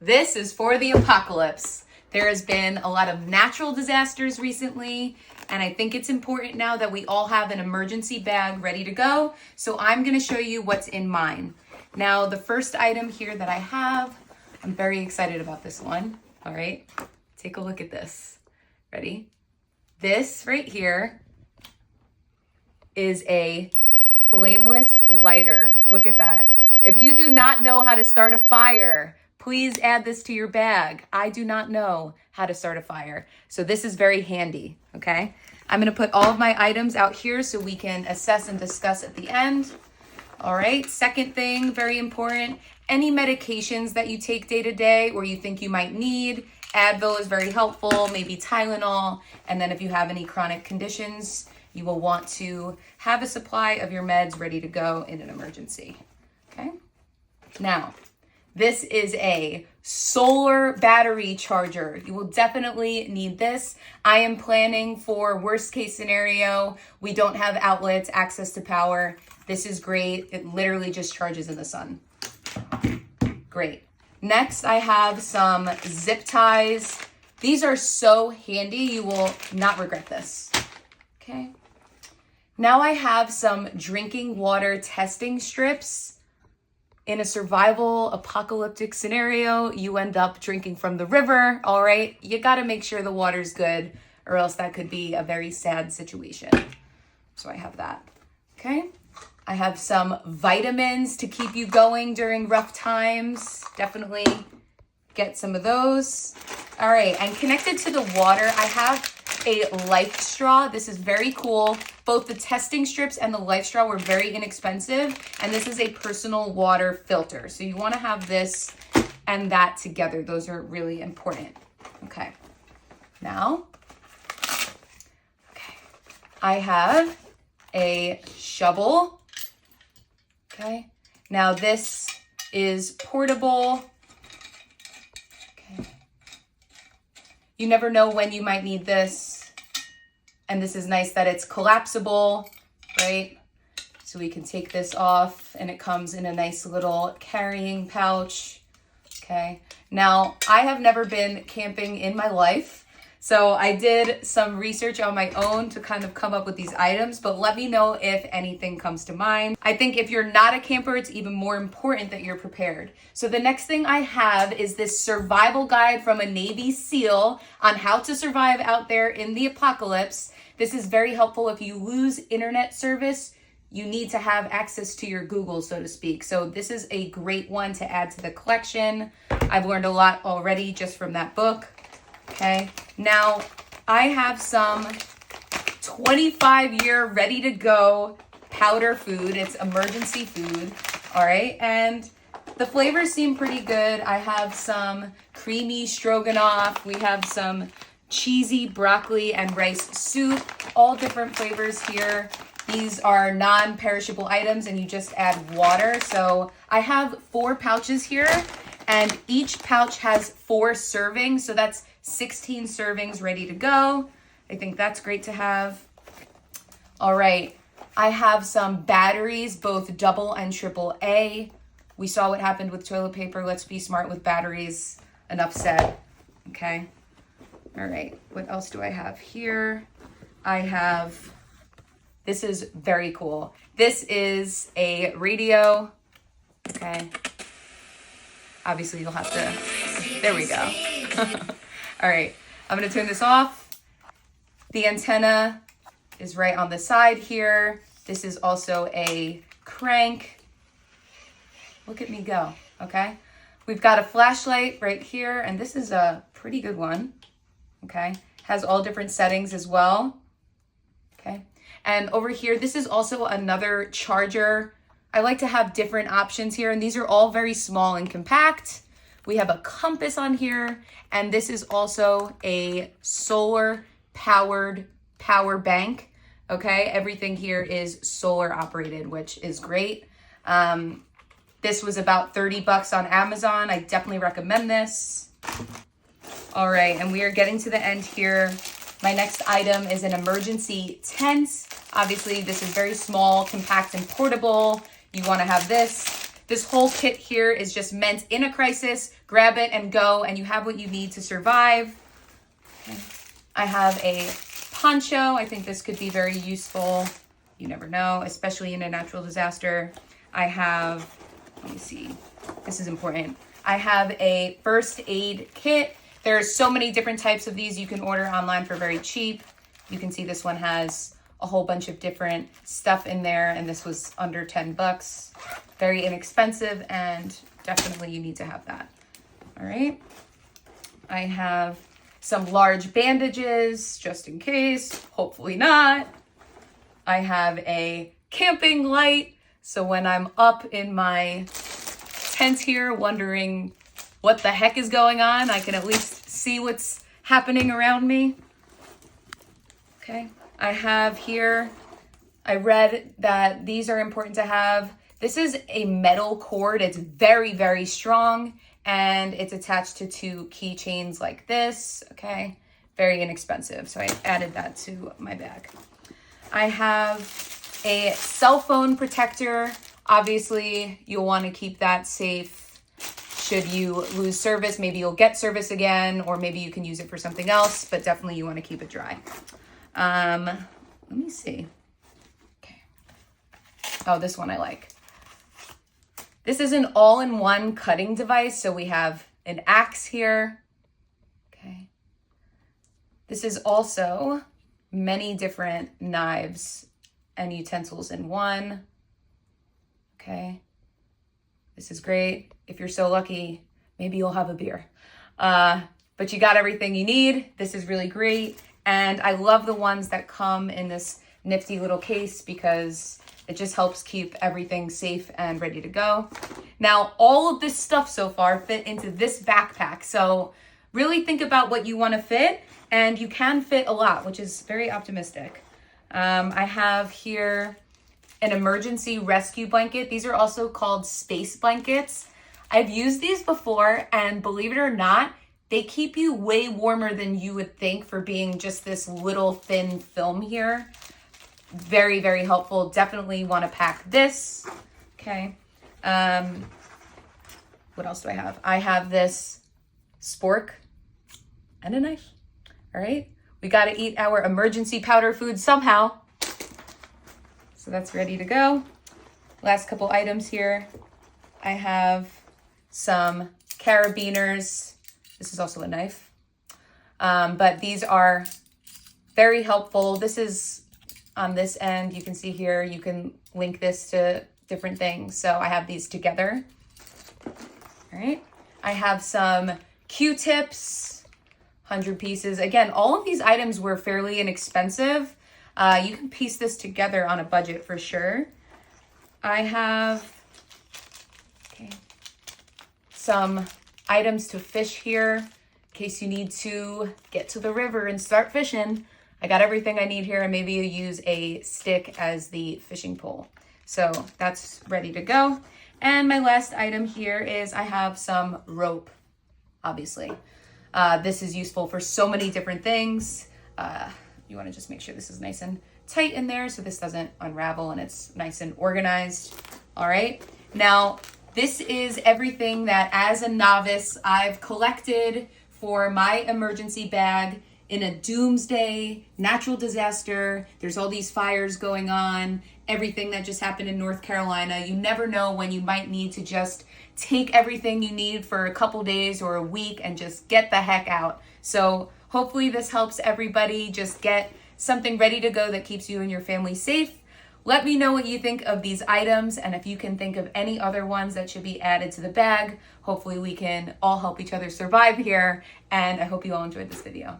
This is for the apocalypse. There has been a lot of natural disasters recently, and I think it's important now that we all have an emergency bag ready to go. So I'm going to show you what's in mine. Now, the first item here that I have, I'm very excited about this one. All right, take a look at this. Ready? This right here is a flameless lighter. Look at that. If you do not know how to start a fire, please add this to your bag. I do not know how to start a fire. So this is very handy, okay? I'm gonna put all of my items out here so we can assess and discuss at the end. All right, second thing, very important, any medications that you take day to day or you think you might need, Advil is very helpful, maybe Tylenol, and then if you have any chronic conditions, you will want to have a supply of your meds ready to go in an emergency, okay? Now, this is a solar battery charger. You will definitely need this. I am planning for worst case scenario. We don't have outlets, access to power. This is great. It literally just charges in the sun. Great. Next, I have some zip ties. These are so handy. You will not regret this. Okay. Now I have some drinking water testing strips. In a survival apocalyptic scenario, you end up drinking from the river, all right? You gotta make sure the water's good or else that could be a very sad situation. So I have that, okay? I have some vitamins to keep you going during rough times. Definitely get some of those. All right, and connected to the water, I have a life straw. This is very cool. Both the testing strips and the life straw were very inexpensive, and this is a personal water filter. So you wanna have this and that together. Those are really important. Okay, now, I have a shovel. Okay, now this is portable. Okay, you never know when you might need this. And this is nice that it's collapsible, right? So we can take this off and it comes in a nice little carrying pouch. Okay, now I have never been camping in my life. So I did some research on my own to kind of come up with these items, but let me know if anything comes to mind. I think if you're not a camper, it's even more important that you're prepared. So the next thing I have is this survival guide from a Navy SEAL on how to survive out there in the apocalypse. This is very helpful if you lose internet service. You need to have access to your Google, so to speak. So this is a great one to add to the collection. I've learned a lot already just from that book. Okay, now I have some 25-year ready to go powder food. It's emergency food, all right? And the flavors seem pretty good. I have some creamy stroganoff. We have some cheesy broccoli and rice soup, all different flavors here. These are non-perishable items and you just add water. So I have 4 pouches here and each pouch has 4 servings. So that's 16 servings ready to go. I think that's great to have. All right, I have some batteries, both double and triple A. We saw what happened with toilet paper. Let's be smart with batteries. Enough said, okay? All right, what else do I have here? I have, this is very cool. This is a radio, okay? Obviously you'll have to, there we go. All right, I'm gonna turn this off. The antenna is right on the side here. This is also a crank. Look at me go, okay? We've got a flashlight right here, and this is a pretty good one, okay? Has all different settings as well, okay? And over here, this is also another charger. I like to have different options here, and these are all very small and compact. We have a compass on here, and this is also a solar powered power bank, okay? Everything here is solar operated, which is great. This was about 30 bucks on Amazon. I definitely recommend this. All right, and we are getting to the end here. My next item is an emergency tent. Obviously, this is very small, compact, and portable. You wanna have this. This whole kit here is just meant in a crisis, grab it and go, and you have what you need to survive. Okay. I have a poncho. I think this could be very useful. You never know, especially in a natural disaster. I have, let me see, this is important. I have a first aid kit. There's so many different types of these you can order online for very cheap. You can see this one has a whole bunch of different stuff in there, and this was under 10 bucks. Very inexpensive, and definitely you need to have that. All right. I have some large bandages just in case, hopefully not. I have a camping light, so when I'm up in my tent here wondering what the heck is going on, I can at least see what's happening around me. Okay, I have here, I read that these are important to have. This is a metal cord. It's very, very strong, and it's attached to 2 keychains like this. Okay, very inexpensive, so I added that to my bag. I have a cell phone protector. Obviously, you'll want to keep that safe. Should you lose service, maybe you'll get service again, or maybe you can use it for something else, but definitely you want to keep it dry. Let me see. Okay. Oh, this one I like. This is an all-in-one cutting device. So we have an axe here. Okay. This is also many different knives and utensils in one. Okay. This is great. If you're so lucky, maybe you'll have a beer. But you got everything you need. This is really great. And I love the ones that come in this nifty little case because it just helps keep everything safe and ready to go. Now, all of this stuff so far fit into this backpack. So really think about what you want to fit, and you can fit a lot, which is very optimistic. I have here an emergency rescue blanket. These are also called space blankets. I've used these before, and believe it or not, they keep you way warmer than you would think for being just this little thin film here. Very, very helpful. Definitely want to pack this. Okay. What else do I have? I have this spork and a knife. All right. We got to eat our emergency powder food somehow. So that's ready to go. Last couple items here. I have some carabiners. This is also a knife. But these are very helpful. This is on this end. You can see here, you can link this to different things. So I have these together. All right. I have some Q-tips, 100 pieces. Again, all of these items were fairly inexpensive. You can piece this together on a budget for sure. I have some items to fish here in case you need to get to the river and start fishing. I got everything I need here, and maybe you use a stick as the fishing pole. So that's ready to go. And my last item here is I have some rope, obviously. This is useful for so many different things. You want to just make sure this is nice and tight in there so this doesn't unravel and it's nice and organized. All right. Now, this is everything that as a novice I've collected for my emergency bag in a doomsday, natural disaster. There's all these fires going on, everything that just happened in North Carolina. You never know when you might need to just take everything you need for a couple days or a week and just get the heck out. So hopefully this helps everybody just get something ready to go that keeps you and your family safe. Let me know what you think of these items, and if you can think of any other ones that should be added to the bag. Hopefully we can all help each other survive here, and I hope you all enjoyed this video.